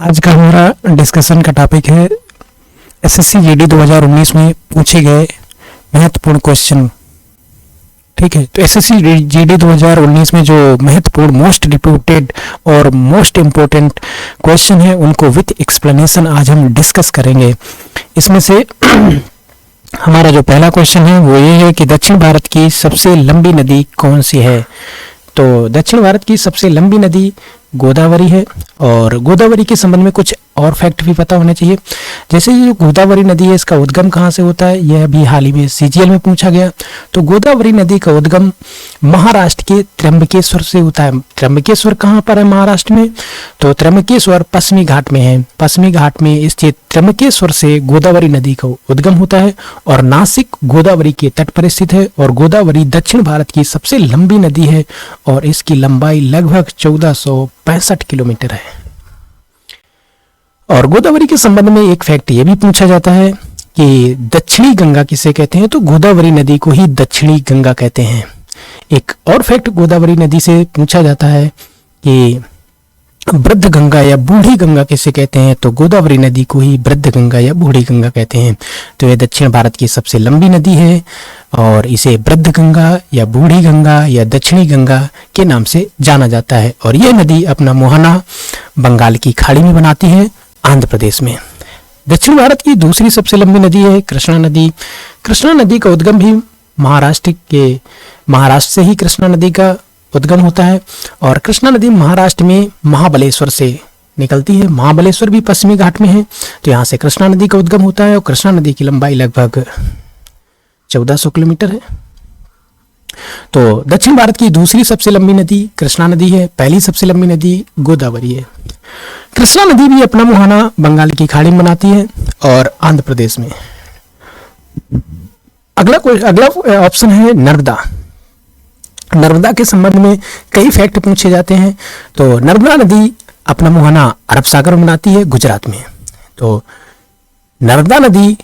आज का हमारा डिस्कशन का टॉपिक है एसएससी जीडी 2019 में पूछे गए महत्वपूर्ण क्वेश्चन। ठीक है, तो एसएससी जीडी 2019 में जो महत्वपूर्ण मोस्ट रिपीटेड और मोस्ट इम्पोर्टेंट क्वेश्चन है उनको विथ एक्सप्लेनेशन आज हम डिस्कस करेंगे। इसमें से हमारा जो पहला क्वेश्चन है वो ये है कि दक्षिण भारत की सबसे लंबी नदी कौन सी है। तो दक्षिण भारत की सबसे लंबी नदी गोदावरी है और गोदावरी के संबंध में कुछ और फैक्ट भी पता होने चाहिए। जैसे ये जो गोदावरी नदी है इसका उद्गम कहाँ से होता है, यह अभी हाल ही में सीजीएल में पूछा गया। तो गोदावरी नदी का उद्गम महाराष्ट्र के त्र्यंबकेश्वर से होता है। त्र्यंबकेश्वर कहाँ पर है महाराष्ट्र में, तो त्र्यंबकेश्वर पश्चिमी घाट में है। पश्चिमी घाट में स्थित त्र्यंबकेश्वर से गोदावरी नदी का उद्गम होता है और नासिक गोदावरी के तट पर स्थित है। और गोदावरी दक्षिण भारत की सबसे लंबी नदी है और इसकी लंबाई लगभग 1465 किलोमीटर है। और गोदावरी के संबंध में एक फैक्ट ये भी पूछा जाता है कि दक्षिणी गंगा किसे कहते हैं, तो गोदावरी नदी को ही दक्षिणी गंगा कहते हैं। एक और फैक्ट गोदावरी नदी से पूछा जाता है कि वृद्ध गंगा या बूढ़ी गंगा किसे कहते हैं, तो गोदावरी नदी को ही वृद्ध गंगा या बूढ़ी गंगा कहते हैं। तो यह दक्षिण भारत की सबसे लंबी नदी है और इसे वृद्ध गंगा या बूढ़ी गंगा या दक्षिणी गंगा के नाम से जाना जाता है। और यह नदी अपना मुहाना बंगाल की खाड़ी में बनाती है आंध्र प्रदेश में। दक्षिण भारत की दूसरी सबसे लंबी नदी है कृष्णा नदी। कृष्णा नदी का उद्गम भी महाराष्ट्र से ही कृष्णा नदी का उद्गम होता है। और कृष्णा नदी महाराष्ट्र में महाबलेश्वर से निकलती है। महाबलेश्वर भी पश्चिमी घाट में है, तो यहाँ से कृष्णा नदी का उद्गम होता है। और कृष्णा नदी की लंबाई लगभग 1400 किलोमीटर है। तो दक्षिण भारत की दूसरी सबसे लंबी नदी कृष्णा नदी है, पहली सबसे लंबी नदी गोदावरी है। कृष्णा नदी भी अपना मुहाना बंगाल की खाड़ी में बनाती है और आंध्र प्रदेश में। अगला ऑप्शन है नर्मदा। नर्मदा के संबंध में कई फैक्ट पूछे जाते हैं। तो नर्मदा नदी अपना मुहाना अरब सागर में बनाती है गुजरात में। तो नर्मदा नदी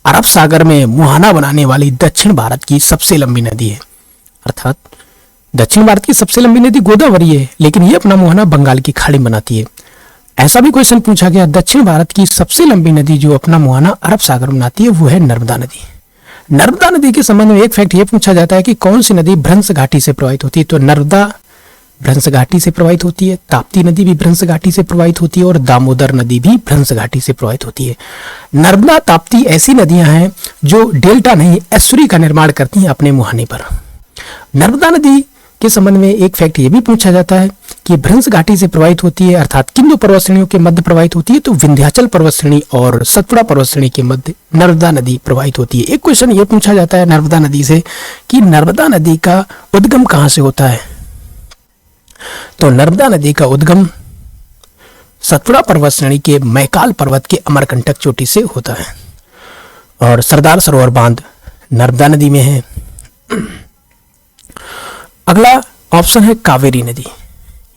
अरब सागर में मुहाना बनाने वाली दक्षिण भारत की सबसे लंबी नदी है। अर्थात दक्षिण भारत की सबसे लंबी नदी गोदावरी है, लेकिन ये अपना मुहाना बंगाल की खाड़ी में बनाती है। ऐसा भी क्वेश्चन पूछा गया, दक्षिण भारत की सबसे लंबी नदी जो अपना मुहाना अरब सागर में बनाती है वो है नर्मदा नदी। नर्मदा नदी के संबंध में एक फैक्ट ये पूछा जाता है कि कौन सी नदी भ्रंश घाटी से प्रवाहित होती है। तो नर्मदा भ्रंश घाटी से प्रवाहित होती है, ताप्ती नदी भी भ्रंश घाटी से प्रवाहित होती है और दामोदर नदी भी भ्रंश घाटी से प्रवाहित होती है। नर्मदा ताप्ती ऐसी नदियां हैं जो डेल्टा नहीं एस्चुरी का निर्माण करती हैं अपने मुहाने पर। नर्मदा नदी के संबंध में एक फैक्ट ये भी पूछा जाता है कि भ्रंश घाटी से प्रवाहित होती है, अर्थात किन दो पर्वत श्रेणियों के मध्य प्रवाहित होती है, तो विंध्याचल पर्वत श्रेणी और सतपुड़ा पर्वत श्रेणी के मध्य नर्मदा नदी प्रवाहित होती है। एक क्वेश्चन ये पूछा जाता है नर्मदा नदी से कि नर्मदा नदी का उद्गम कहाँ से होता है। तो नर्मदा नदी का उद्गम सतपुड़ा पर्वत श्रेणी के मैकाल पर्वत के अमरकंटक चोटी से होता है और सरदार सरोवर बांध नर्मदा नदी में है। अगला ऑप्शन है कावेरी नदी।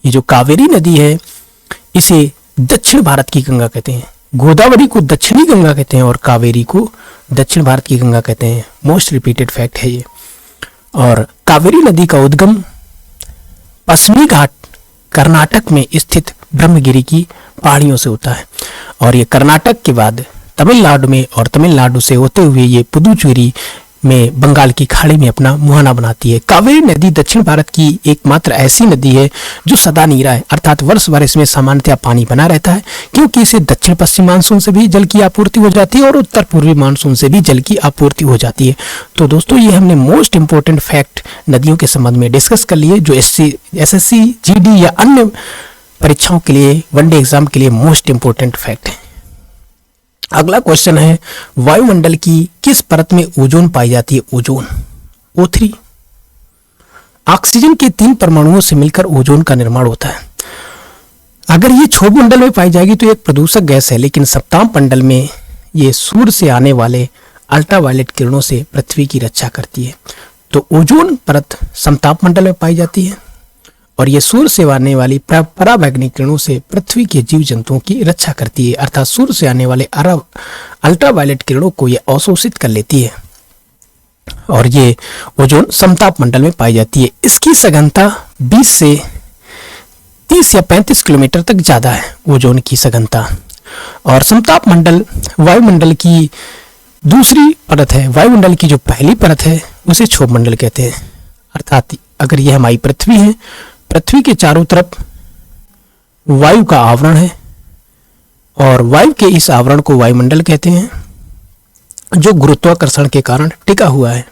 ये जो कावेरी नदी है इसे दक्षिण भारत की गंगा कहते हैं। गोदावरी को दक्षिणी गंगा कहते हैं और कावेरी को दक्षिण भारत की गंगा कहते हैं। मोस्ट रिपीटेड फैक्ट है ये। और कावेरी नदी का उद्गम पश्चिमी घाट कर्नाटक में स्थित ब्रह्मगिरी की पहाड़ियों से होता है और ये कर्नाटक के बाद तमिलनाडु में और तमिलनाडु से होते हुए ये पुदुचेरी में बंगाल की खाड़ी में अपना मुहाना बनाती है। कावेरी नदी दक्षिण भारत की एकमात्र ऐसी नदी है जो सदा नीरा है, अर्थात वर्ष भर इसमें सामान्यतः पानी बना रहता है क्योंकि इसे दक्षिण पश्चिम मानसून से भी जल की आपूर्ति हो जाती है और उत्तर पूर्वी मानसून से भी जल की आपूर्ति हो जाती है। तो दोस्तों ये हमने मोस्ट इंपोर्टेंट फैक्ट नदियों के संबंध में डिस्कस कर लिए जो एसएससी जीडी या अन्य परीक्षाओं के लिए वनडे एग्जाम के लिए मोस्ट इंपोर्टेंट फैक्ट है। अगला क्वेश्चन है वायुमंडल की किस परत में ओजोन पाई जाती है। Ozone O3। ऑक्सीजन के 3 परमाणुओं से मिलकर ओजोन का निर्माण होता है। अगर ये क्षोभ मंडल में पाई जाएगी तो एक प्रदूषक गैस है, लेकिन सप्ताह मंडल में ये सूर्य से आने वाले अल्ट्रावायलेट किरणों से पृथ्वी की रक्षा करती है। तो ओजोन परत समताप मंडल में पाई जाती है और ये सूर्य से आने वाली पराबैंगनी किरणों से पृथ्वी के जीव जंतुओं की रक्षा करती है, अर्थात सूर्य से आने वाले अल्ट्रावायलेट किरणों को ये अवशोषित कर लेती है और ये ओजोन समताप मंडल में पाई जाती है। इसकी सघनता 20 से 30 या 35 किलोमीटर तक ज्यादा है ओजोन की सघनता। और समताप मंडल वायुमंडल की दूसरी परत है। वायुमंडल की जो पहली परत है उसे क्षोभ मंडल कहते हैं। अर्थात अगर यह हमारी पृथ्वी है, पृथ्वी के चारों तरफ वायु का आवरण है और वायु के इस आवरण को वायुमंडल कहते हैं, जो गुरुत्वाकर्षण के कारण टिका हुआ है।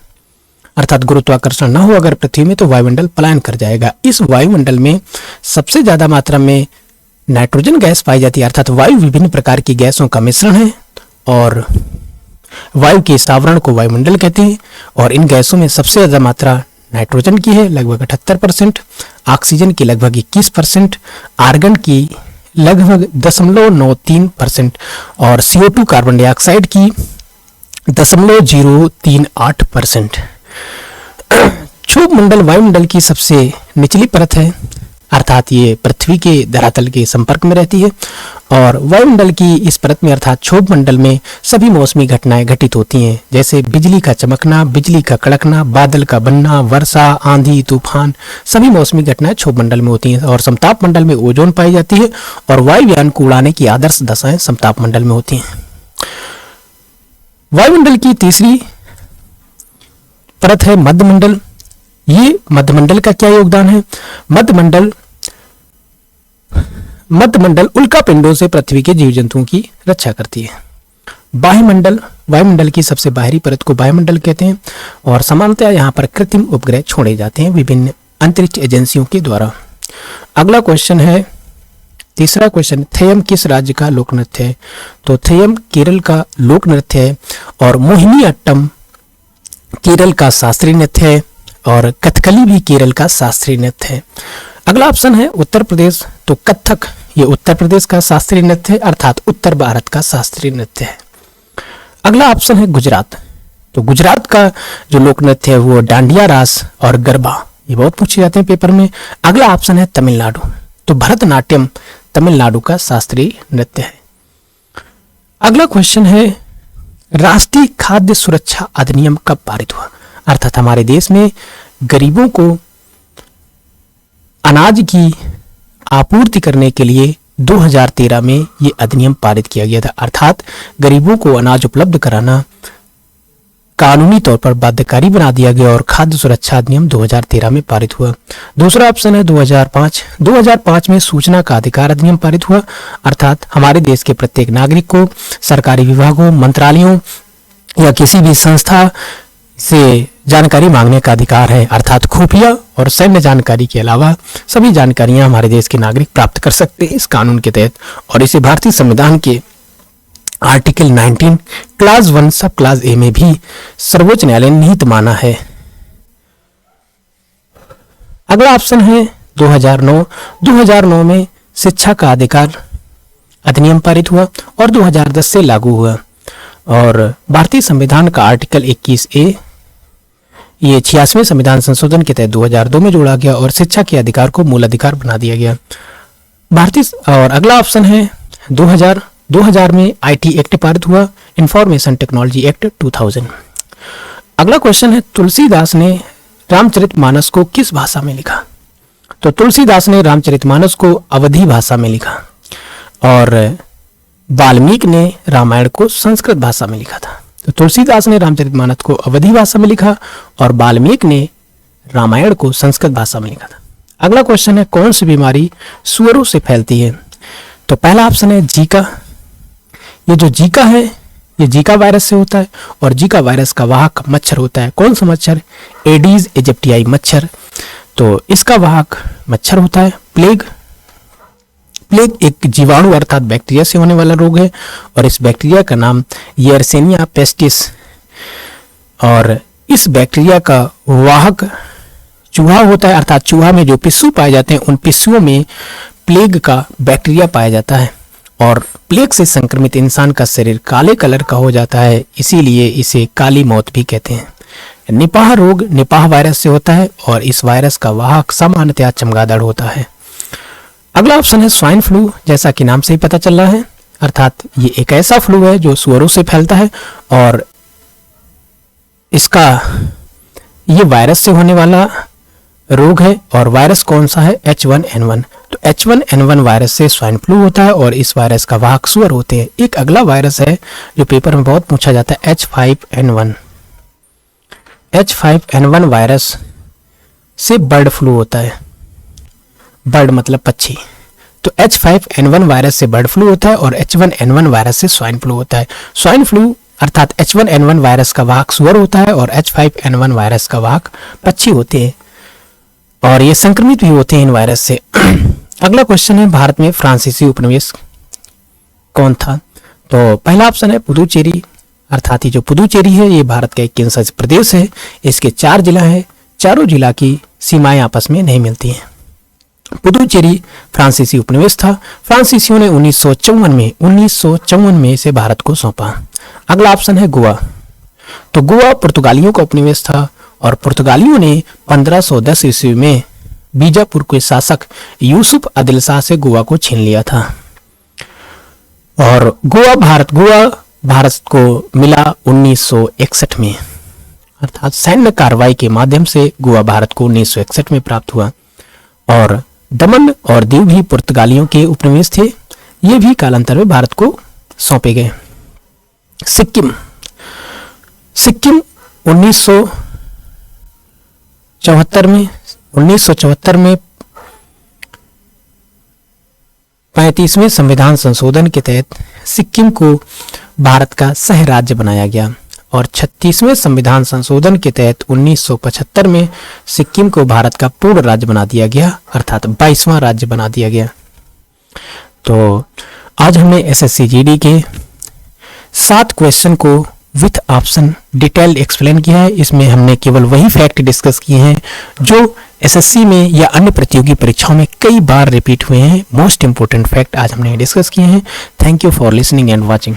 अर्थात गुरुत्वाकर्षण न हो अगर पृथ्वी में तो वायुमंडल पलायन कर जाएगा। इस वायुमंडल में सबसे ज्यादा मात्रा में नाइट्रोजन गैस पाई जाती है। अर्थात वायु विभिन्न प्रकार की गैसों का मिश्रण है और वायु के इस आवरण को वायुमंडल कहते हैं। और इन गैसों में सबसे ज्यादा मात्रा नाइट्रोजन की है लगभग 78%, ऑक्सीजन की लगभग 21%, आर्गन की लगभग 0.93% और CO2 कार्बन डाइऑक्साइड की 0.038%। क्षोभ मंडल वायुमंडल की सबसे निचली परत है, अर्थात ये पृथ्वी के धरातल के संपर्क में रहती है। और वायुमंडल की इस परत में अर्थात क्षोभ मंडल में सभी मौसमी घटनाएं घटित होती हैं, जैसे बिजली का चमकना, बिजली का कड़कना, बादल का बनना, वर्षा, आंधी, तूफान, सभी मौसमी घटनाएं क्षोभ मंडल में होती हैं। और समताप मंडल में ओजोन पाई जाती है और वायुयान को उड़ाने की आदर्श दशाएं समताप मंडल में होती हैं। वायुमंडल की तीसरी परत है मध्यमंडल। ये मध्यमंडल का क्या योगदान है? मध्यमंडल उल्कापिंडों से पृथ्वी के जीव जंतुओं की रक्षा करती है। बाह्यमंडल वायुमंडल की सबसे बाहरी परत को बाह्यमंडल कहते हैं और सामान्यतः यहाँ पर कृत्रिम उपग्रह छोड़े जाते हैं विभिन्न अंतरिक्ष एजेंसियों के द्वारा। अगला क्वेश्चन है, तीसरा क्वेश्चन, थेयम किस राज्य का लोक नृत्य है? तो थेयम केरल का लोक नृत्य है और मोहिनी अट्टम केरल का शास्त्रीय नृत्य है और कथकली भी केरल का शास्त्रीय नृत्य है। अगला ऑप्शन है उत्तर प्रदेश। तो कथक ये उत्तर प्रदेश का शास्त्रीय नृत्य है, अर्थात उत्तर भारत का शास्त्रीय नृत्य है। अगला ऑप्शन है गुजरात। तो गुजरात का जो लोक नृत्य है वो डांडिया रास और गरबा, ये बहुत पूछे जाते हैं पेपर में। अगला ऑप्शन है तमिलनाडु। तो भरतनाट्यम तमिलनाडु का शास्त्रीय नृत्य है। अगला क्वेश्चन है, राष्ट्रीय खाद्य सुरक्षा अधिनियम कब पारित हुआ? अर्थात हमारे देश में गरीबों को अनाज की आपूर्ति करने के लिए 2013 में ये अधिनियम पारित किया गया था। अर्थात गरीबों को अनाज उपलब्ध कराना कानूनी तौर पर बाध्यकारी बना दिया गया और खाद्य सुरक्षा अधिनियम 2013 में पारित हुआ। दूसरा ऑप्शन है 2005 में सूचना का अधिकार अधिनियम पारित हुआ। अर्थात हमारे देश के प्रत्येक नागरिक को सरकारी विभागों, मंत्रालयों या किसी भी संस्था से जानकारी मांगने का अधिकार है। अर्थात खुफिया और सैन्य जानकारी के अलावा सभी जानकारियां हमारे देश के नागरिक प्राप्त कर सकते हैं इस कानून के तहत और इसे भारतीय संविधान के आर्टिकल 19 क्लास 1 सब क्लास ए में भी सर्वोच्च न्यायालय ने निहित माना है। अगला ऑप्शन है 2009 में शिक्षा का अधिकार अधिनियम पारित हुआ और 2010 से लागू हुआ। और भारतीय संविधान का आर्टिकल 21A ये 86वें संविधान संशोधन के तहत 2002 में जोड़ा गया और शिक्षा के अधिकार को मूल अधिकार बना दिया गया। और अगला ऑप्शन है 2000 में IT एक्ट पारित हुआ, इंफॉर्मेशन टेक्नोलॉजी एक्ट 2000। अगला क्वेश्चन है, तुलसीदास ने रामचरितमानस को किस भाषा में लिखा? तो तुलसीदास ने रामचरितमानस को अवधी भाषा में लिखा और वाल्मीकि ने रामायण को संस्कृत भाषा में लिखा था। तो तुलसीदास ने रामचरितमानस को अवधी भाषा में लिखा और वाल्मीकि ने रामायण को संस्कृत भाषा में लिखा था। अगला क्वेश्चन है, कौन सी बीमारी सुअरों से फैलती है? तो पहला ऑप्शन है जीका। ये जो जीका है ये जीका वायरस से होता है और जीका वायरस का वाहक मच्छर होता है। कौन सा मच्छर? एडीज इजिप्टियाई मच्छर। तो इसका वाहक मच्छर होता है। प्लेग एक जीवाणु अर्थात बैक्टीरिया से होने वाला रोग है और इस बैक्टीरिया का नाम येरसेनिया पेस्टिस और इस बैक्टीरिया का वाहक चूहा होता है। अर्थात चूहा में जो पिस्सू पाए जाते हैं उन पिस्सुओं में प्लेग का बैक्टीरिया पाया जाता है और प्लेग से संक्रमित इंसान का शरीर काले कलर का हो जाता है, इसीलिए इसे काली मौत भी कहते हैं। निपाह रोग निपाह वायरस से होता है और इस वायरस का वाहक सामान्यतया चमगादड़ होता है। अगला ऑप्शन है स्वाइन फ्लू। जैसा कि नाम से ही पता चल रहा है, अर्थात ये एक ऐसा फ्लू है जो सुअरों से फैलता है और इसका ये वायरस से होने वाला रोग है। और वायरस कौन सा है? H1N1। तो H1N1 वायरस से स्वाइन फ्लू होता है और इस वायरस का वाहक सुअर होते हैं। एक अगला वायरस है जो पेपर में बहुत पूछा जाता है, H5N1। H5N1 वायरस से बर्ड फ्लू होता है। बर्ड मतलब पक्षी, तो H5N1 वायरस से बर्ड फ्लू होता है और H1N1 वायरस से स्वाइन फ्लू होता है। स्वाइन फ्लू अर्थात H1N1 वायरस का वाहक सुअर होता है और H5N1 वायरस का वाहक पक्षी होते हैं और ये संक्रमित भी होते हैं इन वायरस से। अगला क्वेश्चन है, भारत में फ्रांसीसी उपनिवेश कौन था? तो पहला ऑप्शन है पुदुचेरी, अर्थात ये जो पुदुचेरी है ये भारत का एक केंद्र शासित प्रदेश है। इसके 4 जिला है, चारों जिला की सीमाएं आपस में नहीं मिलती हैं। पुदुचेरी फ्रांसीसी उपनिवेश था। फ्रांसीसियों ने 1954 में इसे भारत को सौंपा। अगला ऑप्शन है गोवा। तो गोवा पुर्तगालियों का उपनिवेश था और पुर्तगालियों ने 1510 ईस्वी में बीजापुर के शासक यूसुफ आदिल शाह से गोवा को छीन लिया था और गोवा भारत को मिला 1961 में, अर्थात सैन्य कार्रवाई के माध्यम से गोवा भारत को 1961 में प्राप्त हुआ। और दमन और दीव भी पुर्तगालियों के उपनिवेश थे, ये भी कालांतर में भारत को सौंपे गए। सिक्किम 1974 में 35वें संविधान संशोधन के तहत सिक्किम को भारत का सह राज्य बनाया गया और 36वें संविधान संशोधन के तहत 1975 में सिक्किम को भारत का पूर्ण राज्य बना दिया गया, अर्थात 22वां राज्य बना दिया गया। तो आज हमने एसएससी जीडी के 7 क्वेश्चन को विथ ऑप्शन डिटेल एक्सप्लेन किया है। इसमें हमने केवल वही फैक्ट डिस्कस किए हैं जो एसएससी में या अन्य प्रतियोगी परीक्षाओं में कई बार रिपीट हुए हैं। मोस्ट इंपोर्टेंट फैक्ट आज हमने डिस्कस किए हैं। Thank you for listening and watching.